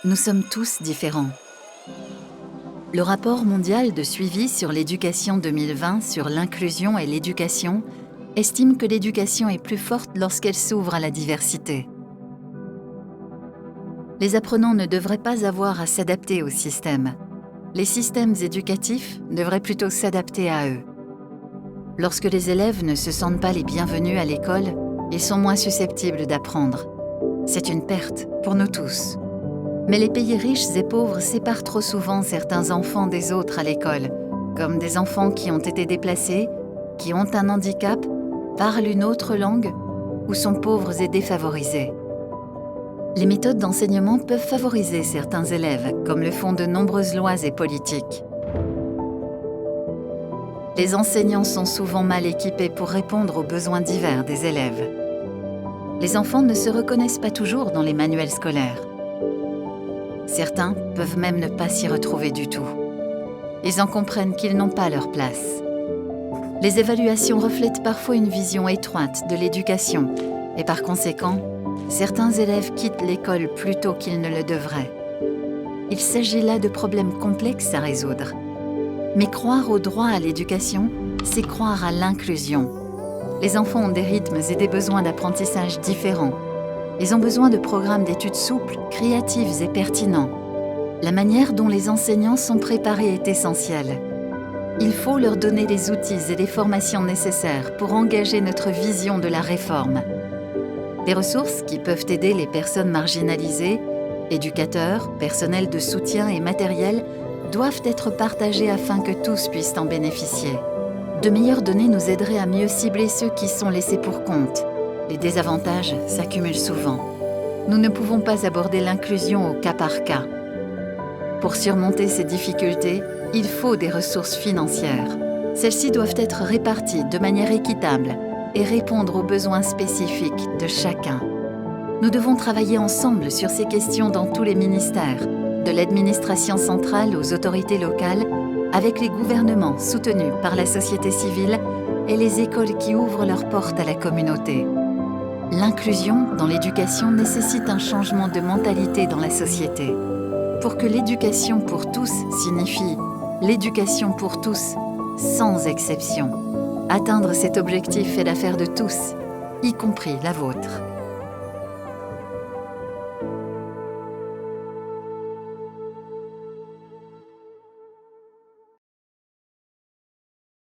Nous sommes tous différents. Le rapport mondial de suivi sur l'éducation 2020 sur l'inclusion et l'éducation estime que l'éducation est plus forte lorsqu'elle s'ouvre à la diversité. Les apprenants ne devraient pas avoir à s'adapter au système. Les systèmes éducatifs devraient plutôt s'adapter à eux. Lorsque les élèves ne se sentent pas les bienvenus à l'école, ils sont moins susceptibles d'apprendre. C'est une perte pour nous tous. Mais les pays riches et pauvres séparent trop souvent certains enfants des autres à l'école, comme des enfants qui ont été déplacés, qui ont un handicap, parlent une autre langue ou sont pauvres et défavorisés. Les méthodes d'enseignement peuvent favoriser certains élèves, comme le font de nombreuses lois et politiques. Les enseignants sont souvent mal équipés pour répondre aux besoins divers des élèves. Les enfants ne se reconnaissent pas toujours dans les manuels scolaires. Certains peuvent même ne pas s'y retrouver du tout. Ils en comprennent qu'ils n'ont pas leur place. Les évaluations reflètent parfois une vision étroite de l'éducation et par conséquent, certains élèves quittent l'école plus tôt qu'ils ne le devraient. Il s'agit là de problèmes complexes à résoudre. Mais croire au droit à l'éducation, c'est croire à l'inclusion. Les enfants ont des rythmes et des besoins d'apprentissage différents. Ils ont besoin de programmes d'études souples, créatifs et pertinents. La manière dont les enseignants sont préparés est essentielle. Il faut leur donner les outils et les formations nécessaires pour engager notre vision de la réforme. Les ressources qui peuvent aider les personnes marginalisées, éducateurs, personnel de soutien et matériel, doivent être partagées afin que tous puissent en bénéficier. De meilleures données nous aideraient à mieux cibler ceux qui sont laissés pour compte. Les désavantages s'accumulent souvent. Nous ne pouvons pas aborder l'inclusion au cas par cas. Pour surmonter ces difficultés, il faut des ressources financières. Celles-ci doivent être réparties de manière équitable et répondre aux besoins spécifiques de chacun. Nous devons travailler ensemble sur ces questions dans tous les ministères, de l'administration centrale aux autorités locales, avec les gouvernements soutenus par la société civile et les écoles qui ouvrent leurs portes à la communauté. L'inclusion dans l'éducation nécessite un changement de mentalité dans la société. Pour que l'éducation pour tous signifie l'éducation pour tous, sans exception. Atteindre cet objectif est l'affaire de tous, y compris la vôtre.